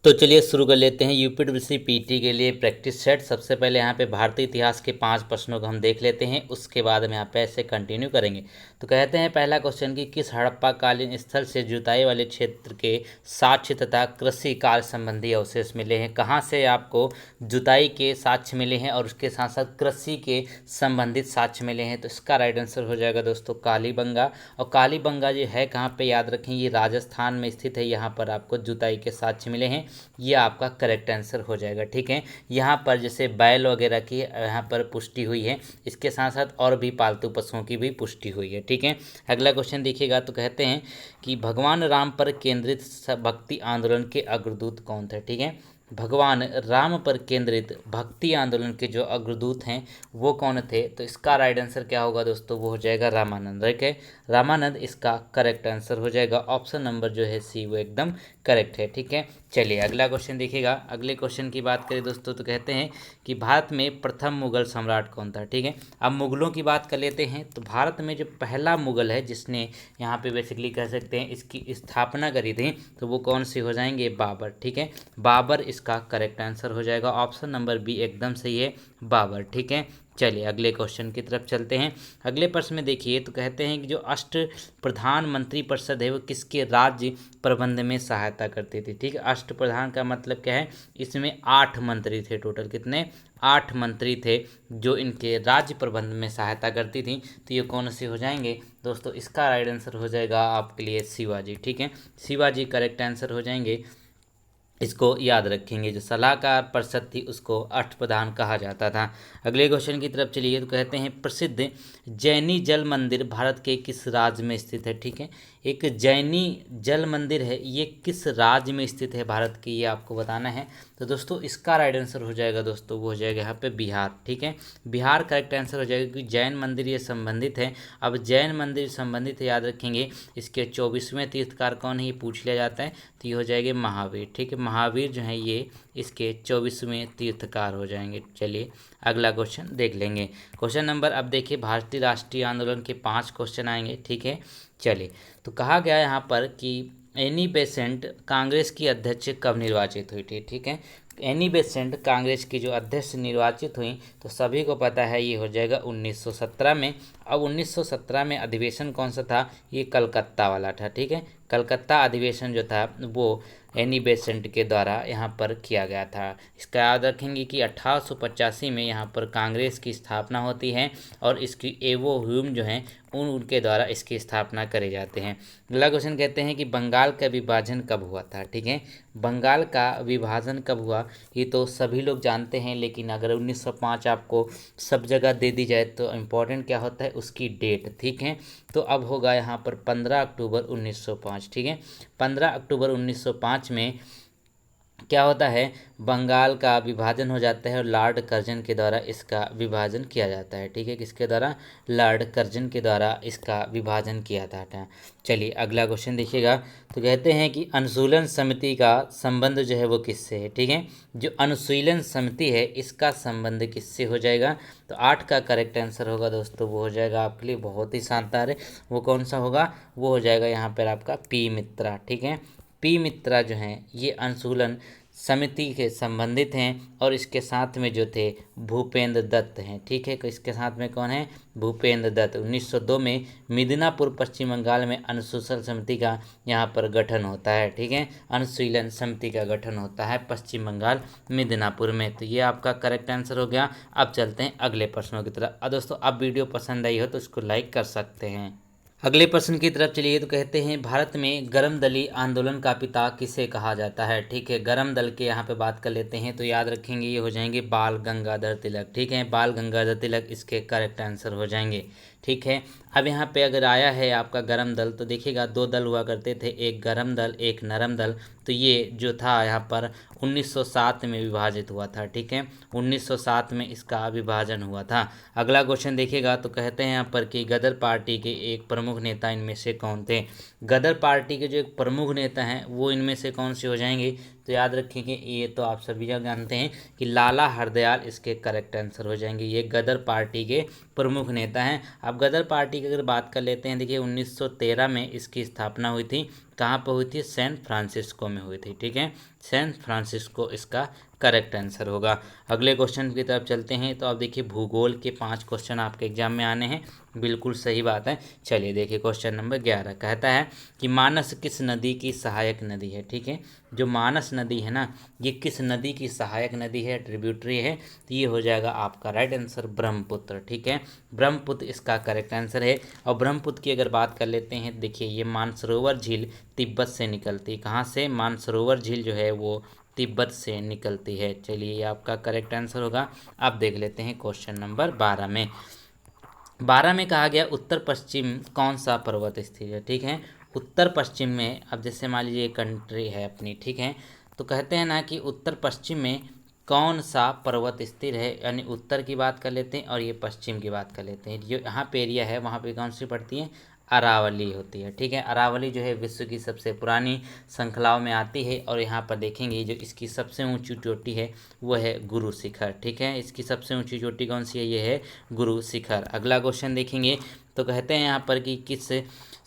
तो चलिए शुरू कर लेते हैं यूपीडब्ल्यूएससी पीटी के लिए प्रैक्टिस सेट। सबसे पहले यहाँ पे भारतीय इतिहास के 5 प्रश्नों को हम देख लेते हैं, उसके बाद हम यहाँ पे ऐसे कंटिन्यू करेंगे। तो कहते हैं पहला क्वेश्चन कि किस हड़प्पा कालीन स्थल से जुताई वाले क्षेत्र के साक्ष्य तथा कृषि कार्य संबंधी अवशेष मिले हैं। कहाँ से आपको जुताई के साक्ष्य मिले हैं और उसके साथ साथ कृषि के संबंधित साक्ष्य मिले हैं। तो इसका राइट आंसर हो जाएगा दोस्तों कालीबंगा। और कालीबंगा जो है कहाँ पे, याद रखें ये राजस्थान में स्थित है। यहाँ पर आपको जुताई के साक्ष्य मिले हैं, ये आपका करेक्ट आंसर हो जाएगा। ठीक है, यहाँ पर जैसे बैल वगैरह की यहाँ पर पुष्टि हुई है, इसके साथ साथ और भी पालतू पशुओं की भी पुष्टि हुई है। ठीक है, अगला क्वेश्चन देखिएगा। तो कहते हैं कि भगवान राम पर केंद्रित भक्ति आंदोलन के अग्रदूत कौन थे। ठीक है, भगवान राम पर केंद्रित भक्ति आंदोलन के जो अग्रदूत हैं वो कौन थे। तो इसका राइट आंसर क्या होगा दोस्तों, वो हो जाएगा रामानंद। राइट है, रामानंद इसका करेक्ट आंसर हो जाएगा। ऑप्शन नंबर जो है सी वो एकदम करेक्ट है। ठीक है, चलिए अगला क्वेश्चन देखिएगा। अगले क्वेश्चन की बात करें दोस्तों तो कहते हैं कि भारत में प्रथम मुगल सम्राट कौन था। ठीक है, अब मुगलों की बात कर लेते हैं। तो भारत में जो पहला मुगल है जिसने यहाँ पे बेसिकली कह सकते हैं इसकी स्थापना करी थी, तो वो कौन सी हो जाएंगे, बाबर। ठीक है, बाबर इसका करेक्ट आंसर हो जाएगा। ऑप्शन नंबर बी एकदम सही है, बाबर। ठीक है, चलिए अगले क्वेश्चन की तरफ चलते हैं। अगले प्रश्न में देखिए तो कहते हैं कि जो अष्ट प्रधानमंत्री परिषद है वो किसके राज्य प्रबंध में सहायता करती थी। ठीक है, अष्ट प्रधान का मतलब क्या है, इसमें 8 मंत्री थे टोटल। कितने, 8 मंत्री थे जो इनके राज्य प्रबंध में सहायता करती थी। तो ये कौन से हो जाएंगे दोस्तों, इसका राइट आंसर हो जाएगा आपके लिए शिवाजी। ठीक है, शिवाजी करेक्ट आंसर हो जाएंगे। इसको याद रखेंगे, जो सलाहकार परिषद थी उसको अष्टप्रधान कहा जाता था। अगले क्वेश्चन की तरफ चलिए। तो कहते हैं प्रसिद्ध जैनी जल मंदिर भारत के किस राज्य में स्थित है। ठीक है, एक जैनी जल मंदिर है, ये किस राज्य में स्थित है भारत की, ये आपको बताना है। तो दोस्तों इसका राइट आंसर हो जाएगा दोस्तों, वो हो जाएगा यहाँ पे बिहार। ठीक है, बिहार करेक्ट आंसर हो जाएगा क्योंकि जैन मंदिर ये संबंधित है। अब जैन मंदिर संबंधित है, याद रखेंगे। इसके 24वें तीर्थकार कौन है ये पूछ लिया जाता है, तो ये हो जाएंगे महावीर। ठीक है, महावीर जो है ये इसके 24वें तीर्थकार हो जाएंगे। चलिए अगला क्वेश्चन देख लेंगे। क्वेश्चन नंबर, अब देखिए भारतीय राष्ट्रीय आंदोलन के 5 क्वेश्चन आएंगे। ठीक है, चलिए तो कहा गया यहाँ पर कि एनी बेसेंट कांग्रेस की अध्यक्ष कब निर्वाचित हुई थी। ठीक है, एनी बेसेंट कांग्रेस की जो अध्यक्ष निर्वाचित हुई तो सभी को पता है ये हो जाएगा 1917 में। अब 1917 में अधिवेशन कौन सा था, ये कलकत्ता वाला था। ठीक है, कलकत्ता अधिवेशन जो था वो एनी बेसेंट के द्वारा यहाँ पर किया गया था। इसका याद रखेंगे कि 1885 में यहाँ पर कांग्रेस की स्थापना होती है और इसकी एवो ह्यूम जो हैं उनके द्वारा इसकी स्थापना करे जाते हैं। अगला क्वेश्चन कहते हैं कि बंगाल का विभाजन कब हुआ था। ठीक है, बंगाल का विभाजन कब हुआ ये तो सभी लोग जानते हैं, लेकिन अगर 1905 आपको सब जगह दे दी जाए तो इम्पोर्टेंट क्या होता है उसकी डेट। ठीक है, तो अब होगा यहाँ पर 15 अक्टूबर 1905। ठीक है, 15 अक्टूबर 1905 में क्या होता है, बंगाल का विभाजन हो जाता है और लॉर्ड कर्जन के द्वारा इसका विभाजन किया जाता है। ठीक है, किसके द्वारा, लॉर्ड कर्जन के द्वारा इसका विभाजन किया जाता है। चलिए अगला क्वेश्चन देखिएगा। तो कहते हैं कि अनुशीलन समिति का संबंध जो है वो किससे है। ठीक है, जो अनुशीलन समिति है इसका संबंध किससे हो जाएगा, तो 8 का करेक्ट आंसर होगा दोस्तों, वो हो जाएगा आपके लिए बहुत ही शानदार है। वो कौन सा होगा, वो हो जाएगा यहाँ पर आपका पी मित्रा। ठीक है, पी मित्रा जो हैं ये अनुशीलन समिति के संबंधित हैं और इसके साथ में जो थे भूपेंद्र दत्त हैं। ठीक है, तो इसके साथ में कौन है, भूपेंद्र दत्त। 1902 में मिदनापुर पश्चिम बंगाल में अनुसूचन समिति का यहाँ पर गठन होता है। ठीक है, अनुशीलन समिति का गठन होता है पश्चिम बंगाल मिदनापुर में। तो ये आपका करेक्ट आंसर हो गया। अब चलते हैं अगले प्रश्नों की तरफ। दोस्तों अब वीडियो पसंद आई हो तो इसको लाइक कर सकते हैं। अगले प्रश्न की तरफ चलिए। तो कहते हैं भारत में गर्म दली आंदोलन का पिता किसे कहा जाता है। ठीक है, गर्म दल के यहाँ पे बात कर लेते हैं तो याद रखेंगे ये हो जाएंगे बाल गंगाधर तिलक। ठीक है, बाल गंगाधर तिलक इसके करेक्ट आंसर हो जाएंगे। ठीक है, अब यहाँ पे अगर आया है आपका गर्म दल तो देखिएगा 2 दल हुआ करते थे, एक गर्म दल एक नरम दल। तो ये जो था यहाँ पर 1907 में विभाजित हुआ था। ठीक है, 1907 में इसका विभाजन हुआ था। अगला क्वेश्चन देखिएगा। तो कहते हैं यहाँ पर कि गदर पार्टी के एक प्रमुख नेता इनमें से कौन थे। गदर पार्टी के जो एक प्रमुख नेता हैं वो इनमें से कौन से हो जाएंगे, तो याद रखेंगे ये तो आप सभी जानते हैं कि लाला हरदयाल इसके करेक्ट आंसर हो जाएंगे। ये गदर पार्टी के प्रमुख नेता हैं। अब गदर पार्टी की अगर बात कर लेते हैं, देखिए 1913 में इसकी स्थापना हुई थी। कहाँ पर हुई थी, सैन फ्रांसिस्को में हुई थी। ठीक है, सैन फ्रांसिस्को इसका करेक्ट आंसर होगा। अगले क्वेश्चन की तरफ चलते हैं। तो आप देखिए भूगोल के 5 क्वेश्चन आपके एग्जाम में आने हैं, बिल्कुल सही बात है। चलिए देखिए क्वेश्चन नंबर 11 कहता है कि मानस किस नदी की सहायक नदी है। ठीक है, जो मानस नदी है ना, ये किस नदी की सहायक नदी है, ट्रिब्यूटरी है, तो ये हो जाएगा आपका राइट आंसर ब्रह्मपुत्र। ठीक है, ब्रह्मपुत्र इसका करेक्ट आंसर है। और ब्रह्मपुत्र की अगर बात कर लेते हैं, देखिए ये मानसरोवर झील तिब्बत से निकलती है। कहाँ से? मानसरोवर झील जो है वो तिब्बत से निकलती है। चलिए ये आपका करेक्ट आंसर होगा। अब देख लेते हैं क्वेश्चन नंबर 12 में। 12 में कहा गया उत्तर पश्चिम कौन सा पर्वत स्थित है। ठीक है, उत्तर पश्चिम में, अब जैसे मान लीजिए कंट्री है अपनी, ठीक है, तो कहते हैं ना कि उत्तर पश्चिम में कौन सा पर्वत स्थिर है, यानी उत्तर की बात कर लेते हैं और ये पश्चिम की बात कर लेते हैं। जो यहाँ पे एरिया है वहाँ पे कौन सी पड़ती है? अरावली होती है। ठीक है, अरावली जो है विश्व की सबसे पुरानी श्रृंखलाओं में आती है। और यहाँ पर देखेंगे जो इसकी सबसे ऊंची चोटी है वो है गुरु शिखर। ठीक है, इसकी सबसे ऊंची चोटी कौन सी है? ये है गुरु शिखर। अगला क्वेश्चन देखेंगे तो कहते हैं यहाँ पर कि किस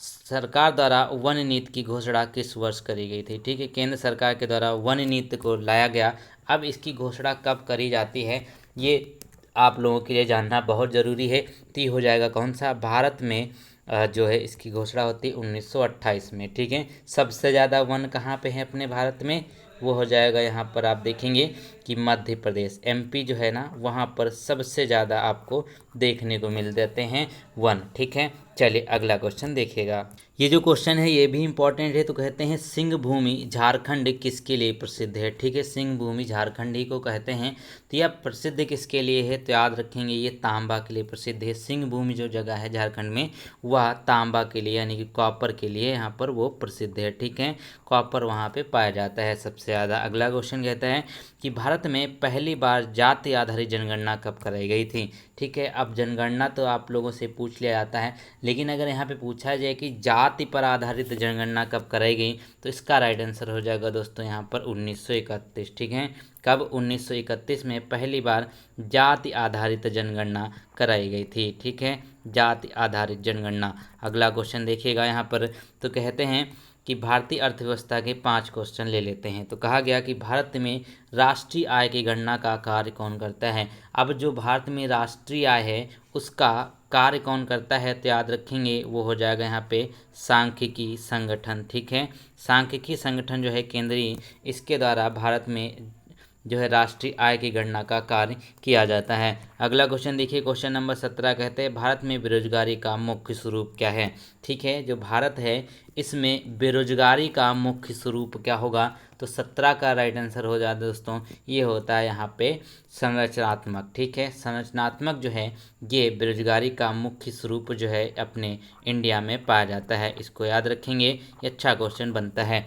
सरकार द्वारा वन नीति की घोषणा किस वर्ष करी गई थी। ठीक है, केंद्र सरकार के द्वारा वन नीति को लाया गया। अब इसकी घोषणा कब करी जाती है, ये आप लोगों के लिए जानना बहुत ज़रूरी है। तो ये हो जाएगा कौन सा? भारत में जो है इसकी घोषणा होती है 1928 में। ठीक है, सबसे ज़्यादा वन कहाँ पे है अपने भारत में? वो हो जाएगा यहाँ पर आप देखेंगे कि मध्य प्रदेश, एमपी जो है ना, वहाँ पर सबसे ज़्यादा आपको देखने को मिल जाते हैं वन। ठीक है, चलिए अगला क्वेश्चन देखिएगा। ये जो क्वेश्चन है ये भी इम्पोर्टेंट है। तो कहते हैं सिंह भूमि झारखंड किसके लिए प्रसिद्ध है। ठीक है, सिंह भूमि झारखंड ही को कहते हैं। तो यह प्रसिद्ध किसके लिए है? तो याद रखेंगे ये तांबा के लिए प्रसिद्ध है। सिंह भूमि जो जगह है झारखंड में वह तांबा के लिए यानी कि कॉपर के लिए यहाँ पर वो प्रसिद्ध है। ठीक है, कॉपर वहाँ पे पाया जाता है सबसे ज़्यादा। अगला क्वेश्चन कहता है कि भारत में पहली बार जाति आधारित जनगणना कब कराई गई थी। ठीक है, अब जनगणना तो आप लोगों से पूछ लिया जाता है, लेकिन अगर यहाँ पे पूछा जाए कि जाति पर आधारित जनगणना कब कराई गई, तो इसका राइट आंसर हो जाएगा दोस्तों यहाँ पर 1931। ठीक है, कब? 1931 में पहली बार जाति आधारित जनगणना कराई गई थी। ठीक है, जाति आधारित जनगणना। अगला क्वेश्चन देखिएगा यहाँ पर। तो कहते हैं कि भारतीय अर्थव्यवस्था के 5 क्वेश्चन ले लेते हैं। तो कहा गया कि भारत में राष्ट्रीय आय की गणना का कार्य कौन करता है। अब जो भारत में राष्ट्रीय आय है उसका कार्य कौन करता है, तो याद रखेंगे वो हो जाएगा यहाँ पे सांख्यिकी संगठन। ठीक है, सांख्यिकी संगठन जो है केंद्रीय, इसके द्वारा भारत में जो है राष्ट्रीय आय की गणना का कार्य किया जाता है। अगला क्वेश्चन देखिए, क्वेश्चन नंबर 17 कहते हैं भारत में बेरोजगारी का मुख्य स्वरूप क्या है। ठीक है, जो भारत है इसमें बेरोजगारी का मुख्य स्वरूप क्या होगा, तो 17 का राइट आंसर हो जाता है दोस्तों, ये होता है यहाँ पे संरचनात्मक। ठीक है, संरचनात्मक जो है ये बेरोजगारी का मुख्य स्वरूप जो है अपने इंडिया में पाया जाता है। इसको याद रखेंगे, ये अच्छा क्वेश्चन बनता है।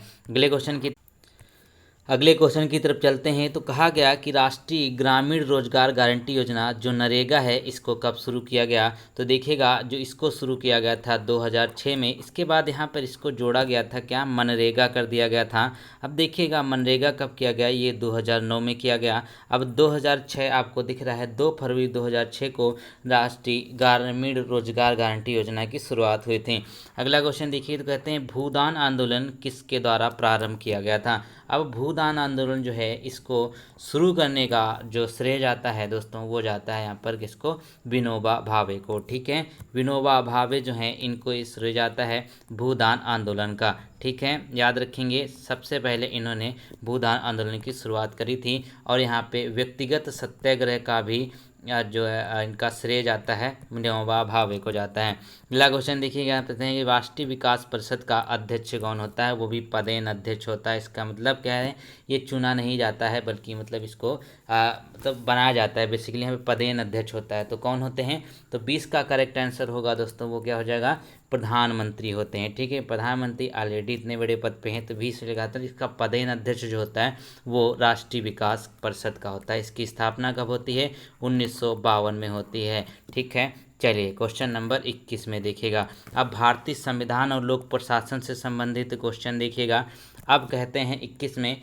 अगले क्वेश्चन की तरफ चलते हैं। तो कहा गया कि राष्ट्रीय ग्रामीण रोजगार गारंटी योजना जो नरेगा है इसको कब शुरू किया गया। तो देखिएगा जो इसको शुरू किया गया था 2006 में। इसके बाद यहाँ पर इसको जोड़ा गया था, क्या? मनरेगा कर दिया गया था। अब देखिएगा मनरेगा कब किया गया, ये 2009 में किया गया। अब 2006 आपको दिख रहा है, 2 फरवरी 2006 को राष्ट्रीय ग्रामीण रोजगार गारंटी योजना की शुरुआत हुई थी। अगला क्वेश्चन देखिए, तो कहते हैं भूदान आंदोलन किसके द्वारा प्रारंभ किया गया था। अब भूदान आंदोलन जो है इसको शुरू करने का जो श्रेय जाता है दोस्तों, वो जाता है यहाँ पर किसको? विनोबा भावे को। ठीक है, विनोबा भावे जो है इनको श्रेय जाता है भूदान आंदोलन का। ठीक है, याद रखेंगे सबसे पहले इन्होंने भूदान आंदोलन की शुरुआत करी थी। और यहाँ पे व्यक्तिगत सत्याग्रह का भी जो है इनका श्रेय जाता है विनोबा भावे को जाता है। अगला क्वेश्चन देखिएगा, यहाँ कहते हैं कि राष्ट्रीय विकास परिषद का अध्यक्ष कौन होता है, वो भी पदेन अध्यक्ष होता है। इसका मतलब क्या है, ये चुना नहीं जाता है बल्कि मतलब इसको मतलब बनाया जाता है। बेसिकली यहाँ पे पदेन अध्यक्ष होता है। तो कौन होते हैं, तो 20 का करेक्ट आंसर होगा दोस्तों, वो क्या हो जाएगा? प्रधानमंत्री होते हैं। ठीक है, प्रधानमंत्री ऑलरेडी इतने बड़े पद पे हैं तो 20 लगातार इसका पदेन अध्यक्ष जो होता है वो राष्ट्रीय विकास परिषद का होता है। इसकी स्थापना कब होती है? 1952 में होती है। ठीक है, चलिए क्वेश्चन नंबर 21 में देखिएगा। अब भारतीय संविधान और लोक प्रशासन से संबंधित क्वेश्चन देखिएगा। अब कहते हैं 21 में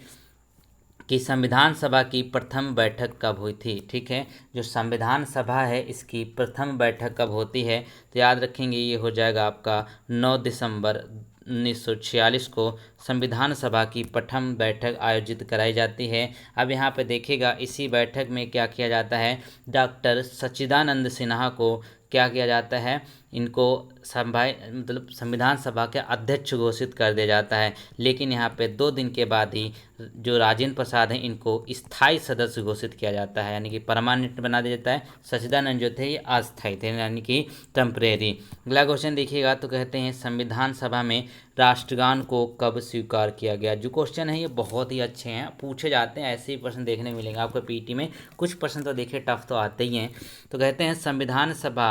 कि संविधान सभा की प्रथम बैठक कब हुई थी। ठीक है, जो संविधान सभा है इसकी प्रथम बैठक कब होती है, तो याद रखेंगे ये हो जाएगा आपका 9 दिसंबर 1946 को संविधान सभा की प्रथम बैठक आयोजित कराई जाती है। अब यहाँ पे देखिएगा इसी बैठक में क्या किया जाता है, डॉक्टर सच्चिदानंद सिन्हा को क्या किया जाता है, इनको मतलब संविधान सभा के अध्यक्ष घोषित कर दिया जाता है। लेकिन यहाँ पे 2 दिन के बाद ही जो राजेंद्र प्रसाद हैं इनको स्थायी सदस्य घोषित किया जाता है, यानी कि परमानेंट बना दिया जाता है। सच्चिदानंद जो थे ये अस्थायी थे, यानी कि टेम्परेरी। अगला क्वेश्चन देखिएगा तो कहते हैं संविधान सभा में राष्ट्रगान को कब स्वीकार किया गया। जो क्वेश्चन है ये बहुत ही अच्छे हैं, पूछे जाते हैं, ऐसे ही प्रश्न देखने मिलेंगे आपको पीटी में। कुछ प्रश्न तो देखिए टफ तो आते ही हैं। तो कहते हैं संविधान सभा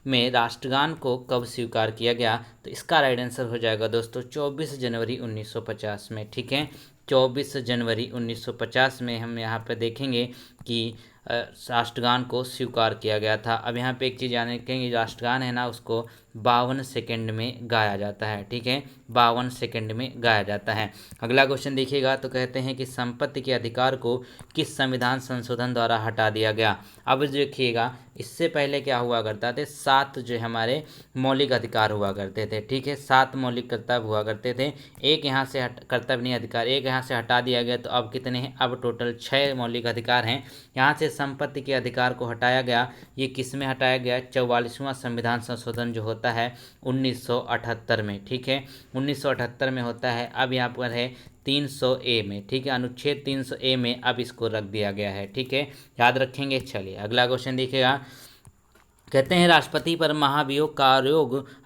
में राष्ट्रगान को कब स्वीकार किया गया, तो इसका राइट आंसर हो जाएगा दोस्तों 24 जनवरी 1950 में। ठीक है, 24 जनवरी 1950 में हम यहाँ पे देखेंगे कि राष्ट्रगान को स्वीकार किया गया था। अब यहाँ पे एक चीज़ जाने कि राष्ट्रगान है ना, उसको 52 सेकंड में गाया जाता है। ठीक है, 52 सेकंड में गाया जाता है। अगला क्वेश्चन देखिएगा तो कहते हैं कि संपत्ति के अधिकार को किस संविधान संशोधन द्वारा हटा दिया गया। अब देखिएगा इससे पहले क्या हुआ करता थे, 7 जो हमारे मौलिक अधिकार हुआ करते थे। ठीक है, 7 मौलिक कर्तव्य हुआ करते थे। एक यहाँ से कर्तव्य नहीं अधिकार, एक यहाँ से हटा दिया गया, तो अब कितने हैं, अब टोटल 6 मौलिक अधिकार हैं। यहाँ से संपत्ति के अधिकार को हटाया गया। ये किस में हटाया गया, 44वां संविधान संशोधन जो होता है 1978 में। ठीक है, 1978 में होता है। अब यहाँ पर है 300A में। ठीक है, अनुच्छेद 300A में अब इसको रख दिया गया है। ठीक है, याद रखेंगे। चलिए अगला क्वेश्चन देखिएगा, कहते हैं राष्ट्रपति पर महाभियोग का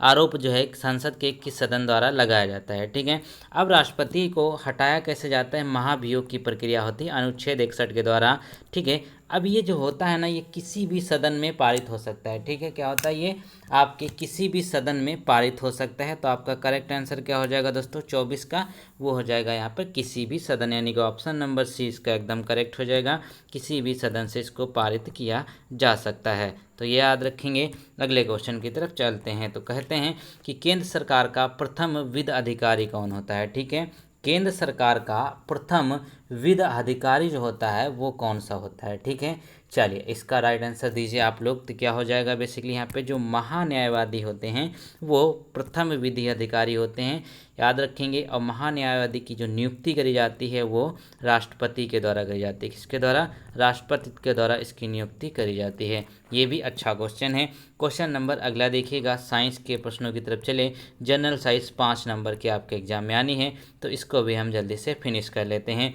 आरोप जो है संसद के किस सदन द्वारा लगाया जाता है। ठीक है, अब राष्ट्रपति को हटाया कैसे जाता है, महाभियोग की प्रक्रिया होती है अनुच्छेद 61 के द्वारा। ठीक है, अब ये जो होता है ना, ये किसी भी सदन में पारित हो सकता है। ठीक है, क्या होता है, ये आपके किसी भी सदन में पारित हो सकता है। तो आपका करेक्ट आंसर क्या हो जाएगा दोस्तों, 24 का वो हो जाएगा यहाँ पर किसी भी सदन, यानी कि ऑप्शन नंबर सी इसका एकदम करेक्ट हो जाएगा। किसी भी सदन से इसको पारित किया जा सकता है, तो ये याद रखेंगे। अगले क्वेश्चन की तरफ चलते हैं। तो कहते हैं कि केंद्र सरकार का प्रथम वित्त अधिकारी कौन होता है। ठीक है, केंद्र सरकार का प्रथम वित्त अधिकारी जो होता है वो कौन सा होता है। ठीक है, चलिए इसका राइट आंसर दीजिए आप लोग। तो क्या हो जाएगा, बेसिकली यहाँ पे जो महान्यायवादी होते हैं वो प्रथम विधि अधिकारी होते हैं, याद रखेंगे। और महान्यायवादी की जो नियुक्ति करी जाती है वो राष्ट्रपति के द्वारा करी जाती है। किसके द्वारा, राष्ट्रपति के द्वारा इसकी नियुक्ति करी जाती है। ये भी अच्छा क्वेश्चन है। क्वेश्चन नंबर अगला देखिएगा, साइंस के प्रश्नों की तरफ चले। जनरल साइंस 5 नंबर के आपके एग्जाम में आनी है, तो इसको भी हम जल्दी से फिनिश कर लेते हैं।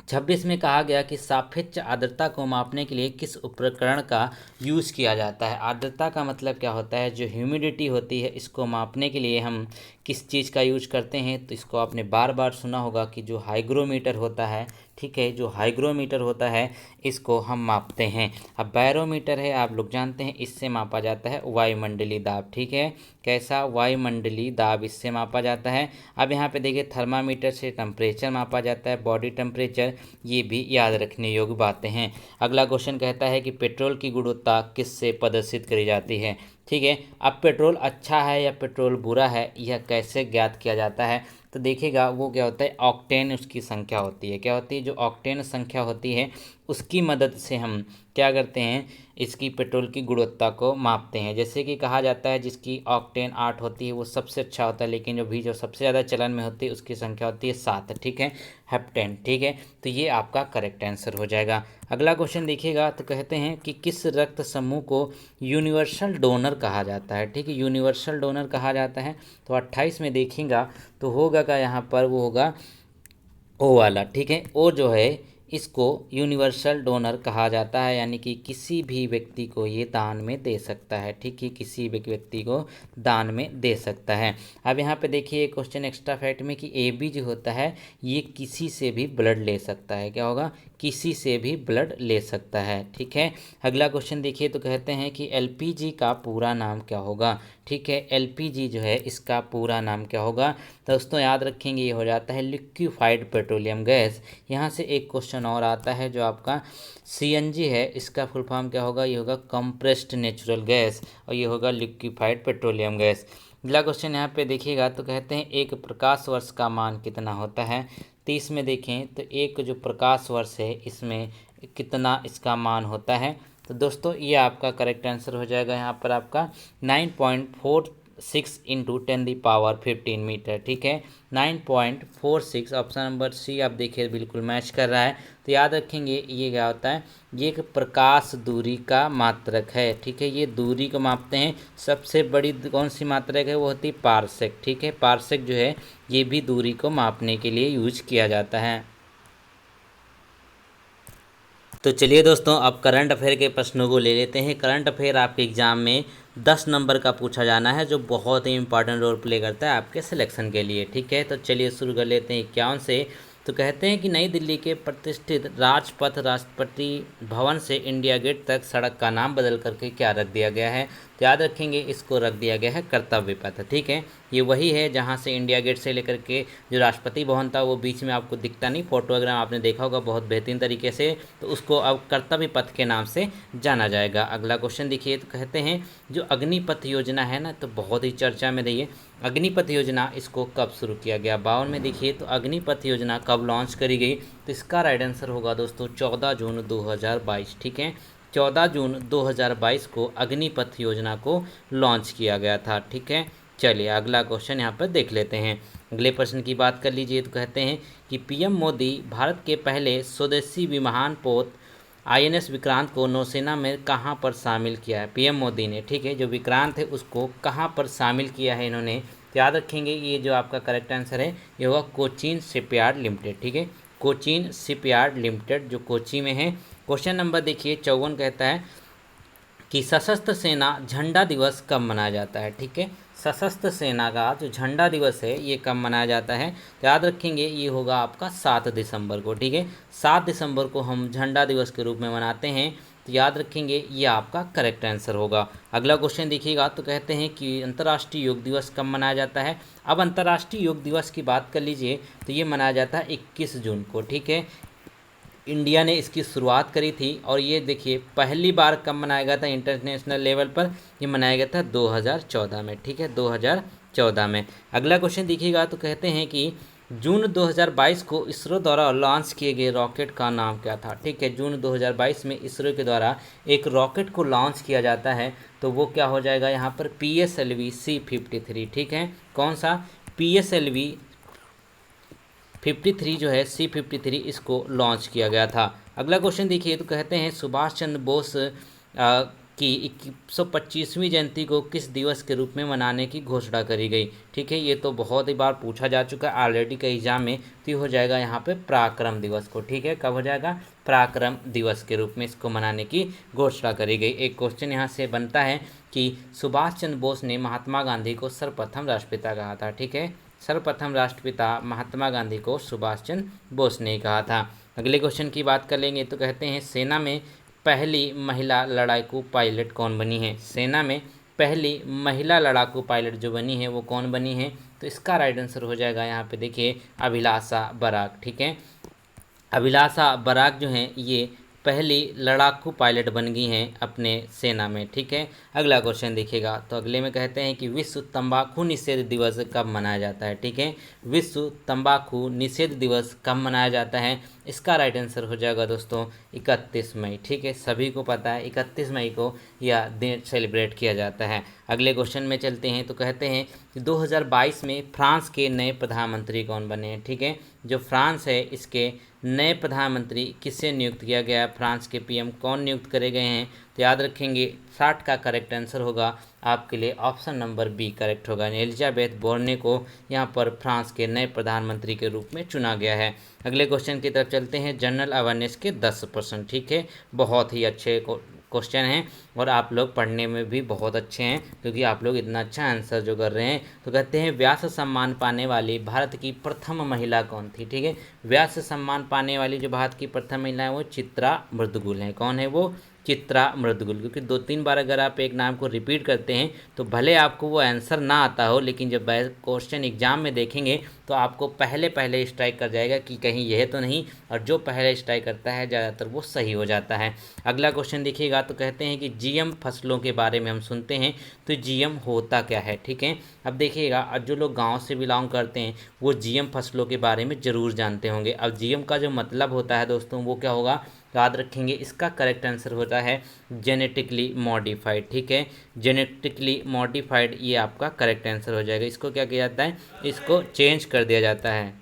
26 में कहा गया कि सापेक्ष आर्द्रता को मापने के लिए किस उपकरण का यूज़ किया जाता है। आर्द्रता का मतलब क्या होता है, जो ह्यूमिडिटी होती है, इसको मापने के लिए हम किस चीज़ का यूज करते हैं। तो इसको आपने बार बार सुना होगा कि जो हाइग्रोमीटर होता है, ठीक है, जो हाइग्रोमीटर होता है इसको हम मापते हैं। अब बैरोमीटर है, आप लोग जानते हैं, इससे मापा जाता है वायुमंडलीय दाब। ठीक है, कैसा, वायुमंडलीय दाब, इससे मापा जाता है। अब यहाँ पे देखिए थर्मामीटर से टेम्परेचर मापा जाता है, बॉडी टेम्परेचर। ये भी याद रखने योग्य बातें हैं। अगला क्वेश्चन कहता है कि पेट्रोल की गुणवत्ता किससे प्रदर्शित करी जाती है। ठीक है, अब पेट्रोल अच्छा है या पेट्रोल बुरा है, यह कैसे ज्ञात किया जाता है। तो देखिएगा वो क्या होता है, ऑक्टेन उसकी संख्या होती है। क्या होती है, जो ऑक्टेन संख्या होती है उसकी मदद से हम क्या करते हैं, इसकी पेट्रोल की गुणवत्ता को मापते हैं। जैसे कि कहा जाता है जिसकी ऑक्टेन 8 होती है वो सबसे अच्छा होता है, लेकिन जो सबसे ज़्यादा चलन में होती है उसकी संख्या होती है 7। ठीक है, हेप्टेन। ठीक है, तो ये आपका करेक्ट आंसर हो जाएगा। अगला क्वेश्चन देखिएगा, तो कहते हैं कि किस रक्त समूह को यूनिवर्सल डोनर कहा जाता है। ठीक है, यूनिवर्सल डोनर कहा जाता है। तो 28 में देखिएगा तो होगा क्या, यहाँ पर वो होगा ओ वाला। ठीक है, ओ जो है इसको यूनिवर्सल डोनर कहा जाता है, यानी कि किसी भी व्यक्ति को ये दान में दे सकता है। ठीक है, किसी भी व्यक्ति को दान में दे सकता है। अब यहाँ पे देखिए क्वेश्चन एक्स्ट्रा फैक्ट में कि AB जो होता है ये किसी से भी ब्लड ले सकता है। क्या होगा, किसी से भी ब्लड ले सकता है। ठीक है, अगला क्वेश्चन देखिए, तो कहते हैं कि LPG का पूरा नाम क्या होगा। ठीक है, LPG जो है इसका पूरा नाम क्या होगा। दोस्तों याद रखेंगे ये हो जाता है लिक्विफाइड पेट्रोलियम गैस। यहाँ से एक क्वेश्चन और आता है जो आपका CNG है, इसका फुल फॉर्म क्या होगा, ये होगा कंप्रेस्ड नेचुरल गैस, और ये होगा लिक्विफाइड पेट्रोलियम गैस। अगला क्वेश्चन यहाँ पे देखिएगा, तो कहते हैं एक प्रकाश वर्ष का मान कितना होता है। 30 में देखें तो एक जो प्रकाश वर्ष है इसमें कितना इसका मान होता है। तो दोस्तों ये आपका करेक्ट आंसर हो जाएगा यहाँ पर आपका 9.4 6 × 10⁻15 मीटर, ठीक है। 9.46, ऑप्शन नंबर सी आप देखिए बिल्कुल मैच कर रहा है। तो याद रखेंगे ये क्या होता है, ये एक प्रकाश दूरी का मात्रक है, ठीक है। ये दूरी को मापते हैं। सबसे बड़ी कौन सी मात्रक है, वो होती है पारसेक, ठीक है। पारसेक जो है ये भी दूरी को मापने के लिए यूज किया जाता है। तो चलिए दोस्तों, अब करंट अफेयर के प्रश्नों को ले लेते हैं। करंट अफेयर आपके एग्जाम में 10 नंबर का पूछा जाना है, जो बहुत ही इंपॉर्टेंट रोल प्ले करता है आपके सिलेक्शन के लिए, ठीक है। तो चलिए शुरू कर लेते हैं 51 से। तो कहते हैं कि नई दिल्ली के प्रतिष्ठित राजपथ राष्ट्रपति भवन से इंडिया गेट तक सड़क का नाम बदल करके क्या रख दिया गया है। तो याद रखेंगे इसको रख दिया गया है कर्तव्य पथ, ठीक है। ये वही है जहाँ से इंडिया गेट से लेकर के जो राष्ट्रपति भवन था वो बीच में आपको दिखता नहीं, फोटोग्राम आपने देखा होगा बहुत बेहतरीन तरीके से, तो उसको अब कर्तव्य पथ के नाम से जाना जाएगा। अगला क्वेश्चन देखिए, तो कहते हैं जो अग्निपथ योजना है ना, तो बहुत ही चर्चा में रही है। अग्निपथ योजना इसको कब शुरू किया गया, 52 में। देखिए तो अग्निपथ योजना कब लॉन्च करी गई, तो इसका राइट आंसर होगा दोस्तों 14 जून 2022, ठीक है। 14 जून 2022 को अग्निपथ योजना को लॉन्च किया गया था, ठीक है। चलिए अगला क्वेश्चन यहाँ पर देख लेते हैं। अगले प्रश्न की बात कर लीजिए, तो कहते हैं कि पीएम मोदी भारत के पहले स्वदेशी विमान पोत INS विक्रांत को नौसेना में कहाँ पर शामिल किया है। पीएम मोदी ने, ठीक है, जो विक्रांत है उसको कहाँ पर शामिल किया है इन्होंने। तो याद रखेंगे ये जो आपका करेक्ट आंसर है ये होगा कोचीन शिपयार्ड लिमिटेड, ठीक है। कोचीन शिपयार्ड लिमिटेड जो कोची में है। क्वेश्चन नंबर देखिए 54 कहता है कि सशस्त्र सेना झंडा दिवस कब मनाया जाता है, ठीक है। सशस्त्र सेना का जो झंडा दिवस है ये कब मनाया जाता है, तो याद रखेंगे ये होगा आपका 7 दिसंबर को, ठीक है। 7 दिसंबर को हम झंडा दिवस के रूप में मनाते हैं, तो याद रखेंगे ये आपका करेक्ट आंसर होगा। अगला क्वेश्चन देखिएगा, तो कहते हैं कि अंतर्राष्ट्रीय योग दिवस कब मनाया जाता है। अब अंतर्राष्ट्रीय योग दिवस की बात कर लीजिए तो ये मनाया जाता है 21 जून को, ठीक है। इंडिया ने इसकी शुरुआत करी थी और ये देखिए पहली बार कब मनाया गया था इंटरनेशनल लेवल पर, ये मनाया गया था 2014 में, ठीक है, 2014 में। अगला क्वेश्चन देखिएगा, तो कहते हैं कि जून 2022 को इसरो द्वारा लॉन्च किए गए रॉकेट का नाम क्या था, ठीक है। जून 2022 में इसरो के द्वारा एक रॉकेट को लॉन्च किया जाता है, तो वो क्या हो जाएगा यहाँ पर PSLV C-53, ठीक है। कौन सा, PSLV 53 जो है C-53 इसको लॉन्च किया गया था। अगला क्वेश्चन देखिए, तो कहते हैं सुभाष चंद्र बोस की 125वीं जयंती को किस दिवस के रूप में मनाने की घोषणा करी गई, ठीक है। ये तो बहुत ही बार पूछा जा चुका है ऑलरेडी कई एग्जाम में, तो ये हो जाएगा यहाँ पे पराक्रम दिवस को, ठीक है। कब हो जाएगा, पराक्रम दिवस के रूप में इसको मनाने की घोषणा करी गई। एक क्वेश्चन यहाँ से बनता है कि सुभाष चंद्र बोस ने महात्मा गांधी को सर्वप्रथम राष्ट्रपिता कहा था, ठीक है। सर्वप्रथम राष्ट्रपिता महात्मा गांधी को सुभाष चंद्र बोस ने कहा था। अगले क्वेश्चन की बात कर लेंगे, तो कहते हैं सेना में पहली महिला लड़ाकू पायलट कौन बनी है। सेना में पहली महिला लड़ाकू पायलट जो बनी है वो कौन बनी है, तो इसका राइट आंसर हो जाएगा यहाँ पे देखिए अभिलाषा बराक, ठीक है। अभिलाषा बराक जो हैं ये पहली लड़ाकू पायलट बन गई हैं अपने सेना में, ठीक है। अगला क्वेश्चन देखिएगा, तो अगले में कहते हैं कि विश्व तंबाकू निषेध दिवस कब मनाया जाता है, ठीक है। विश्व तंबाकू निषेध दिवस कब मनाया जाता है, इसका राइट आंसर हो जाएगा दोस्तों 31 मई, ठीक है। सभी को पता है 31 मई को यह दिन सेलिब्रेट किया जाता है। अगले क्वेश्चन में चलते हैं, तो कहते हैं कि 2022 में फ्रांस के नए प्रधानमंत्री कौन बने हैं, ठीक है। जो फ्रांस है इसके नए प्रधानमंत्री किससे नियुक्त किया गया है, फ्रांस के PM कौन नियुक्त करे गए हैं, तो याद रखेंगे 60 का करेक्ट आंसर होगा आपके लिए ऑप्शन नंबर बी करेक्ट होगा। एलिजाबेथ बोर्ने को यहाँ पर फ्रांस के नए प्रधानमंत्री के रूप में चुना गया है। अगले क्वेश्चन की तरफ चलते हैं, जनरल अवेयरनेस के 10 प्रश्न, ठीक है। बहुत ही अच्छे क्वेश्चन हैं और आप लोग पढ़ने में भी बहुत अच्छे हैं क्योंकि आप लोग इतना अच्छा आंसर जो कर रहे हैं। तो कहते हैं व्यास सम्मान पाने वाली भारत की प्रथम महिला कौन थी, ठीक है। व्यास सम्मान पाने वाली जो भारत की प्रथम महिला है वो चित्रा मृदुगुल है। कौन है वो, चित्रा मृदुगुल। क्योंकि 2-3 बार अगर आप एक नाम को रिपीट करते हैं तो भले आपको वो आंसर ना आता हो, लेकिन जब क्वेश्चन एग्जाम में देखेंगे तो आपको पहले स्ट्राइक कर जाएगा कि कहीं यह तो नहीं, और जो पहले स्ट्राइक करता है ज़्यादातर वो सही हो जाता है। अगला क्वेश्चन देखिएगा, तो कहते हैं कि GM फसलों के बारे में हम सुनते हैं, तो GM होता क्या है, ठीक है। अब देखिएगा, अब जो लोग गाँव से बिलोंग करते हैं वो GM फसलों के बारे में ज़रूर जानते होंगे। अब GM का जो मतलब होता है दोस्तों वो क्या होगा, याद रखेंगे इसका करेक्ट आंसर होता है जेनेटिकली मॉडिफाइड। ठीक है, जेनेटिकली मॉडिफाइड ये आपका करेक्ट आंसर हो जाएगा। इसको क्या किया जाता है, इसको चेंज कर दिया जाता है,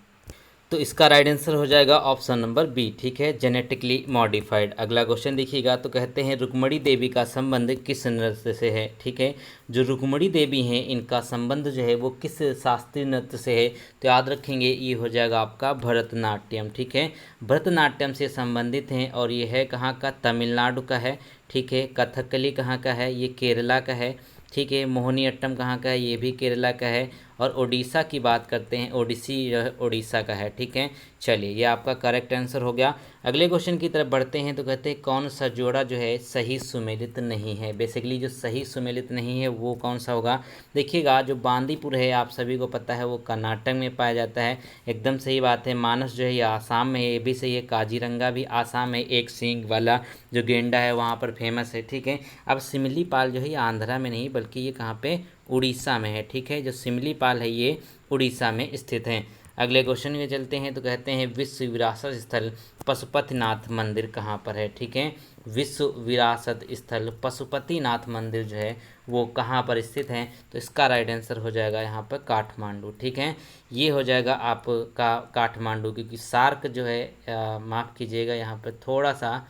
तो इसका राइट आंसर हो जाएगा ऑप्शन नंबर बी। ठीक है, जेनेटिकली मॉडिफाइड। अगला क्वेश्चन देखिएगा, तो कहते हैं रुक्मणी देवी का संबंध किस नृत्य से है। ठीक है, जो रुक्मणी देवी हैं इनका संबंध जो है वो किस शास्त्रीय नृत्य से है, तो याद रखेंगे ये हो जाएगा आपका भरतनाट्यम। ठीक है, भरतनाट्यम से संबंधित हैं और ये है कहाँ का, तमिलनाडु का है। ठीक है, कथकली कहाँ का है, ये केरला का है। ठीक है, मोहिनीअट्टम कहाँ का है, ये भी केरला का है। और ओडिशा की बात करते हैं, ओडिसी जो है ओडिशा का है। ठीक है, चलिए ये आपका करेक्ट आंसर हो गया। अगले क्वेश्चन की तरफ बढ़ते हैं, तो कहते हैं कौन सा जोड़ा जो है सही सुमेलित नहीं है। बेसिकली जो सही सुमेलित नहीं है वो कौन सा होगा, देखिएगा जो बांदीपुर है आप सभी को पता है वो कर्नाटक में पाया जाता है, एकदम सही बात है। मानस जो है ये आसाम में है, ये भी सही है। काजीरंगा भी आसाम में, एक सींग वाला जो गेंडा है वहाँ पर फेमस है। ठीक है, अब सिमलीपाल जो है ये आंध्रा में नहीं बल्कि ये कहाँ पे, उड़ीसा में है। ठीक है, जो सिमलीपाल है ये उड़ीसा में स्थित है। अगले क्वेश्चन में चलते हैं, तो कहते हैं विश्व विरासत स्थल पशुपतिनाथ मंदिर कहाँ पर है। ठीक है, विश्व विरासत स्थल पशुपतिनाथ मंदिर जो है वो कहाँ पर स्थित है, तो इसका राइट आंसर हो जाएगा यहाँ पर काठमांडू। ठीक है, ये हो जाएगा आपका काठमांडू, क्योंकि सार्क जो है माफ़ कीजिएगा यहाँ पर थोड़ा सा,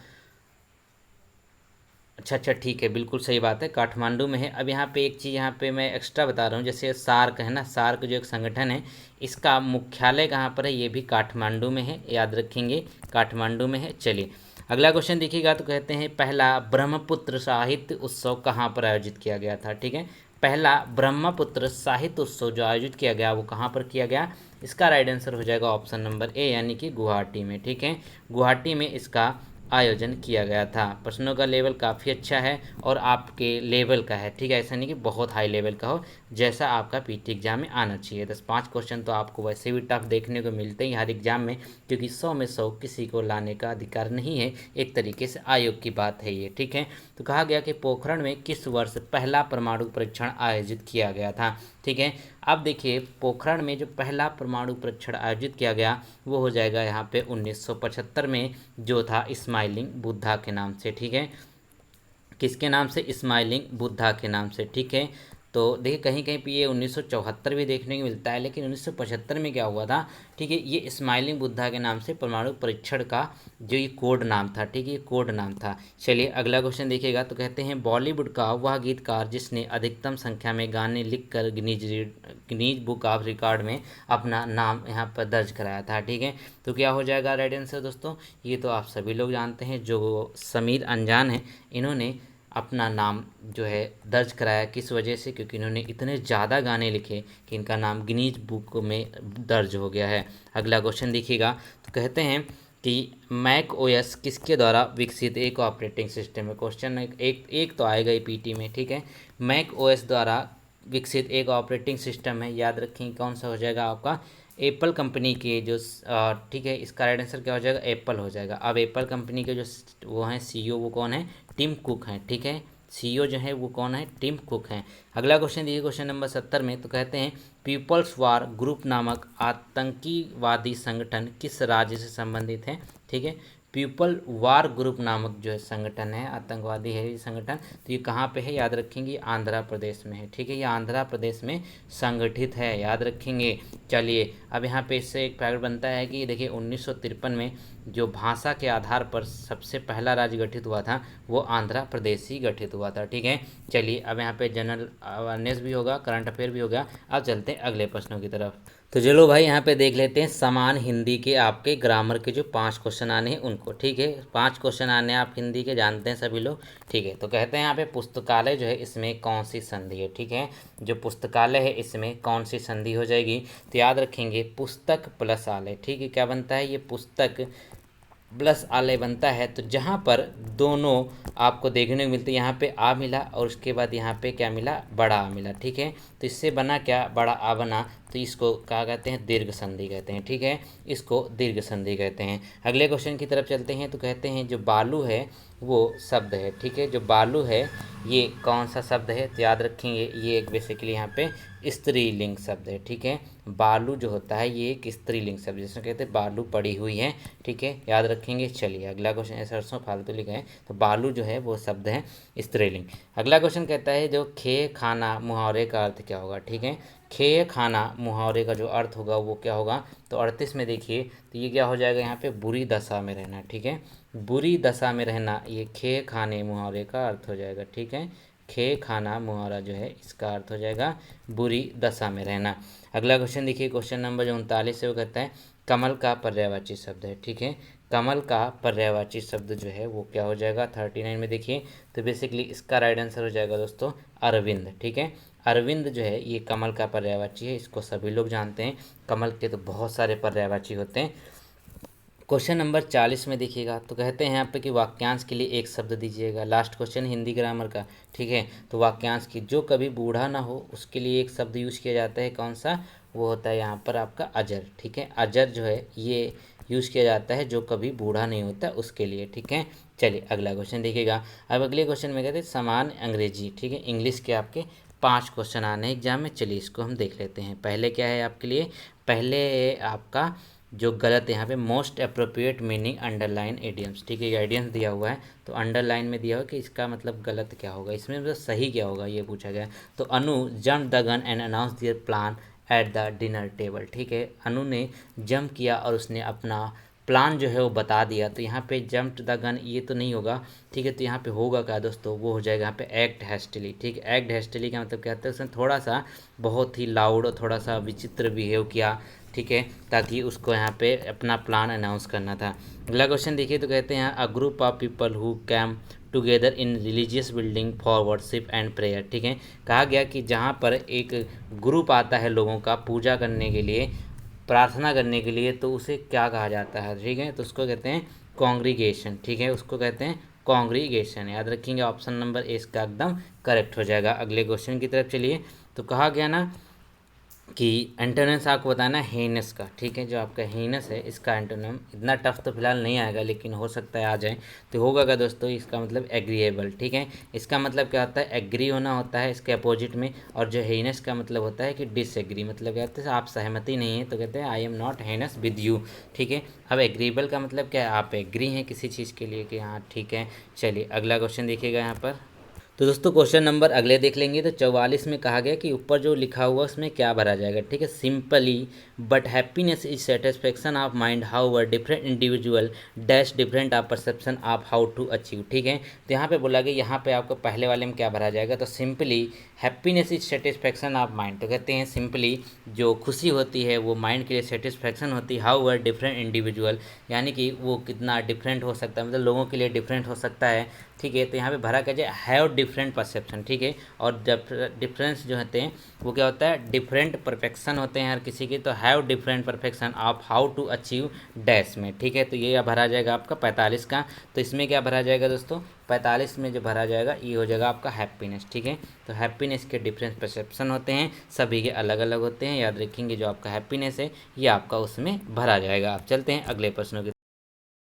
अच्छा ठीक है, बिल्कुल सही बात है, काठमांडू में है। अब यहाँ पे एक चीज़ यहाँ पे मैं एक्स्ट्रा बता रहा हूँ, जैसे सार्क है ना, सार्क जो एक संगठन है इसका मुख्यालय कहाँ पर है, ये भी काठमांडू में है, याद रखेंगे काठमांडू में है। चलिए अगला क्वेश्चन देखिएगा, तो कहते हैं पहला ब्रह्मपुत्र साहित्य उत्सव कहाँ पर आयोजित किया गया था। ठीक है, पहला ब्रह्मपुत्र साहित्य उत्सव जो आयोजित किया गया वो कहाँ पर किया गया, इसका राइट आंसर हो जाएगा ऑप्शन नंबर ए, यानी कि गुवाहाटी में। ठीक है, गुवाहाटी में इसका आयोजन किया गया था। प्रश्नों का लेवल काफ़ी अच्छा है और आपके लेवल का है। ठीक है, ऐसा नहीं कि बहुत हाई लेवल का हो, जैसा आपका पीटी एग्जाम में आना चाहिए। 10-5 क्वेश्चन तो आपको वैसे भी टफ देखने को मिलते हैं हर एग्जाम में, क्योंकि 100 में 100 किसी को लाने का अधिकार नहीं है, एक तरीके से आयोग की बात है ये। ठीक है, तो कहा गया कि पोखरण में किस वर्ष पहला परमाणु परीक्षण आयोजित किया गया था। ठीक है, अब देखिए पोखरण में जो पहला परमाणु परीक्षण आयोजित किया गया वो हो जाएगा यहाँ पे 1975 में, जो था स्माइलिंग बुद्धा के नाम से। ठीक है, किसके नाम से, स्माइलिंग बुद्धा के नाम से। ठीक है, तो देखिए कहीं कहीं पे ये 1974 भी देखने को मिलता है, लेकिन 1975 में क्या हुआ था, ठीक है, ये स्माइलिंग बुद्धा के नाम से परमाणु परीक्षण का जो ये कोड नाम था। ठीक है, ये कोड नाम था। चलिए अगला क्वेश्चन देखिएगा, तो कहते हैं बॉलीवुड का वह गीतकार जिसने अधिकतम संख्या में गाने लिखकर गिनीज बुक ऑफ रिकॉर्ड में अपना नाम यहाँ पर दर्ज कराया था। ठीक है, तो क्या हो जाएगा राइट आंसर दोस्तों, ये तो आप सभी लोग जानते हैं, जो समीर अंजान है इन्होंने अपना नाम जो है दर्ज कराया, किस वजह से, क्योंकि इन्होंने इतने ज़्यादा गाने लिखे कि इनका नाम गिनीज बुक में दर्ज हो गया है। अगला क्वेश्चन देखिएगा, तो कहते हैं कि मैक ओएस किसके द्वारा विकसित एक ऑपरेटिंग सिस्टम है। क्वेश्चन एक तो आएगा ही पीटी में। ठीक है, मैक ओएस द्वारा विकसित एक ऑपरेटिंग सिस्टम है, याद रखें कौन सा हो जाएगा आपका, एप्पल कंपनी के जो ठीक है, इसका राइट आंसर क्या हो जाएगा, एप्पल हो जाएगा। अब एप्पल कंपनी के जो वो हैं सीईओ वो कौन है, टिम कुक हैं। ठीक है, सीईओ जो है वो कौन है, टिम कुक हैं। अगला क्वेश्चन देखिए, क्वेश्चन नंबर 70 में, तो कहते हैं पीपल्स वार ग्रुप नामक आतंकीवादी संगठन किस राज्य से संबंधित है। ठीक है, पीपल वार ग्रुप नामक जो है संगठन है, आतंकवादी है ये संगठन, तो ये कहाँ पे है, याद रखेंगे आंध्र प्रदेश में है। ठीक है, ये आंध्र प्रदेश में संगठित है, याद रखेंगे। चलिए अब यहाँ पे इससे एक फैक्ट बनता है कि देखिए 1953 में जो भाषा के आधार पर सबसे पहला राज्य गठित हुआ था वो आंध्र प्रदेश ही गठित हुआ था। ठीक है, चलिए अब यहाँ पे जनरल अवेयरनेस भी होगा, करंट अफेयर भी होगा। अब चलते हैं अगले प्रश्नों की तरफ। तो चलो भाई यहाँ पे देख लेते हैं समान हिंदी के आपके ग्रामर के जो 5 क्वेश्चन आने हैं उनको। ठीक है, 5 क्वेश्चन आने हैं, आप हिंदी के जानते हैं सभी लोग। ठीक है, तो कहते हैं यहाँ पे पुस्तकालय जो है इसमें कौन सी संधि है। ठीक है, जो पुस्तकालय है इसमें कौन सी संधि हो जाएगी, तो याद रखेंगे पुस्तक प्लस आलय। ठीक है, क्या बनता है, ये पुस्तक प्लस आलय बनता है। तो जहाँ पर दोनों आपको देखने को मिलते हैं, यहाँ पे आ मिला और उसके बाद यहाँ पे क्या मिला, बड़ा आ मिला। ठीक है, तो इससे बना क्या, बड़ा आ बना, तो इसको क्या कहते हैं, दीर्घ संधि कहते हैं, ठीक है, इसको दीर्घ संधि कहते हैं। अगले क्वेश्चन की तरफ चलते हैं। तो कहते हैं जो बालू है वो शब्द है, ठीक है, जो बालू है ये कौन सा शब्द है, तो याद रखेंगे ये एक बेसिकली यहाँ पे स्त्रीलिंग शब्द है, ठीक है। बालू जो होता है ये एक स्त्रीलिंग शब्द, जिसमें कहते हैं बालू पड़ी हुई है, ठीक है, याद रखेंगे। चलिए अगला क्वेश्चन, सरसों फालतू लिखा है, तो बालू जो है वो शब्द है स्त्रीलिंग। अगला क्वेश्चन कहता है जो खे खाना मुहावरे का अर्थ क्या होगा, ठीक है। खे खाना मुहावरे का जो अर्थ होगा वो क्या होगा, तो 38 में देखिए, तो ये क्या हो जाएगा यहाँ पे, बुरी दशा में रहना, ठीक है, बुरी दशा में रहना, ये खे खाने मुहावरे का अर्थ हो जाएगा, ठीक है। खे खाना मुहावरा जो है इसका अर्थ हो जाएगा बुरी दशा में रहना। अगला क्वेश्चन देखिए, क्वेश्चन नंबर जो 39 है वो कहता है कमल का पर्यायवाची शब्द है, ठीक है। कमल का पर्यायवाची शब्द जो है वो क्या हो जाएगा, 39 में देखिए, तो बेसिकली इसका राइट आंसर हो जाएगा दोस्तों अरविंद, ठीक है। अरविंद जो है ये कमल का पर्यायवाची है, इसको सभी लोग जानते हैं। कमल के तो बहुत सारे पर्यायवाची होते हैं। क्वेश्चन नंबर 40 में देखिएगा, तो कहते हैं यहाँ पे कि वाक्यांश के लिए एक शब्द दीजिएगा। लास्ट क्वेश्चन हिंदी ग्रामर का, ठीक है। तो वाक्यांश की जो कभी बूढ़ा ना हो उसके लिए एक शब्द यूज किया जाता है, कौन सा, वो होता है यहाँ पर आपका अजर, ठीक है। अजर जो है ये यूज किया जाता है जो कभी बूढ़ा नहीं होता उसके लिए, ठीक है। चलिए अगला क्वेश्चन देखिएगा। अब अगले क्वेश्चन में कहते हैं समान अंग्रेजी, ठीक है, इंग्लिश के आपके 5 क्वेश्चन आने हैं एग्जाम में। चलिए इसको हम देख लेते हैं। पहले क्या है आपके लिए, पहले आपका जो गलत यहाँ पे most appropriate meaning underline idioms, ठीक है, ये एडियम्स दिया हुआ है, तो अंडरलाइन में दिया हुआ कि इसका मतलब गलत क्या होगा, इसमें मतलब सही क्या होगा ये पूछा गया। तो Anu jump the gun and announce their plan at the dinner table, ठीक है, अनु ने जंप किया और उसने अपना प्लान जो है वो बता दिया। तो यहाँ पे जम्प द गन ये तो नहीं होगा, ठीक है, तो यहाँ पे होगा क्या दोस्तों, वो हो जाएगा यहाँ पे एक्ट हैस्टिली, ठीक है। एक्ट हैस्टिली का मतलब क्या होता है, उसने थोड़ा सा बहुत ही लाउड और थोड़ा सा विचित्र बिहेव किया, ठीक है, ताकि उसको यहाँ पे अपना प्लान अनाउंस करना था। अगला क्वेश्चन देखिए, तो कहते हैं यहाँ a group of people who came together in religious building for worship and prayer, ठीक है, कहा गया कि जहाँ पर एक ग्रुप आता है लोगों का पूजा करने के लिए, प्रार्थना करने के लिए, तो उसे क्या कहा जाता है, ठीक है, तो उसको कहते हैं कॉन्ग्रीगेशन, ठीक है, उसको कहते हैं कॉन्ग्रीगेशन, याद रखेंगे। ऑप्शन नंबर ए इसका एकदम करेक्ट हो जाएगा। अगले क्वेश्चन की तरफ चलिए। तो कहा गया ना कि एंटोनिम्स आपको बताना है हेनस का, ठीक है, जो आपका हेनस है इसका एंटोनिम इतना टफ तो फिलहाल नहीं आएगा, लेकिन हो सकता है आ जाए। तो होगा क्या दोस्तों, इसका मतलब एग्रीएबल, ठीक है, इसका मतलब क्या होता है, एग्री होना होता है इसके अपोजिट में। और जो हेनस का मतलब होता है कि डिसएग्री, मतलब कहते हैं आप सहमति नहीं है, तो कहते हैं I am not heinous with you, ठीक है। अब एग्रीएबल का मतलब क्या है, आप एग्री हैं किसी चीज़ के लिए कि हाँ ठीक है। चलिए अगला क्वेश्चन देखिएगा यहाँ पर। तो दोस्तों क्वेश्चन नंबर अगले देख लेंगे। तो 44 में कहा गया कि ऊपर जो लिखा हुआ उसमें क्या भरा जाएगा, ठीक है। Simply but happiness is satisfaction of mind however different individual dash different of perception of how to achieve, ठीक है। तो यहाँ पे बोला गया, यहाँ पे आपको पहले वाले में क्या भरा जाएगा, तो simply happiness is satisfaction of mind, तो कहते हैं सिंपली जो खुशी होती है वो माइंड के लिए सेटिस्फेक्शन होती है। हाउ वर डिफरेंट इंडिविजुअल, यानी कि वो कितना डिफरेंट हो सकता है, मतलब लोगों के लिए डिफरेंट हो सकता है, ठीक है। तो यहाँ पे भरा क्या जाए, हैव डिफरेंट परसेप्शन, ठीक है। और डिफरेंस जो होते हैं वो क्या होता है, डिफरेंट परफेक्शन होते हैं हर किसी के, तो have different perfection of how to achieve dash में, ठीक है। तो ये भरा जाएगा आपका 45 का। तो इसमें क्या भरा जाएगा दोस्तों, 45 में जो भरा जाएगा ये हो जाएगा आपका हैप्पीनेस, ठीक है। तो हैप्पीनेस के डिफरेंट परसेप्शन होते हैं, सभी के अलग अलग होते हैं, याद रखेंगे। जो आपका हैप्पीनेस है ये आपका उसमें भरा जाएगा। आप चलते हैं अगले प्रश्नों की।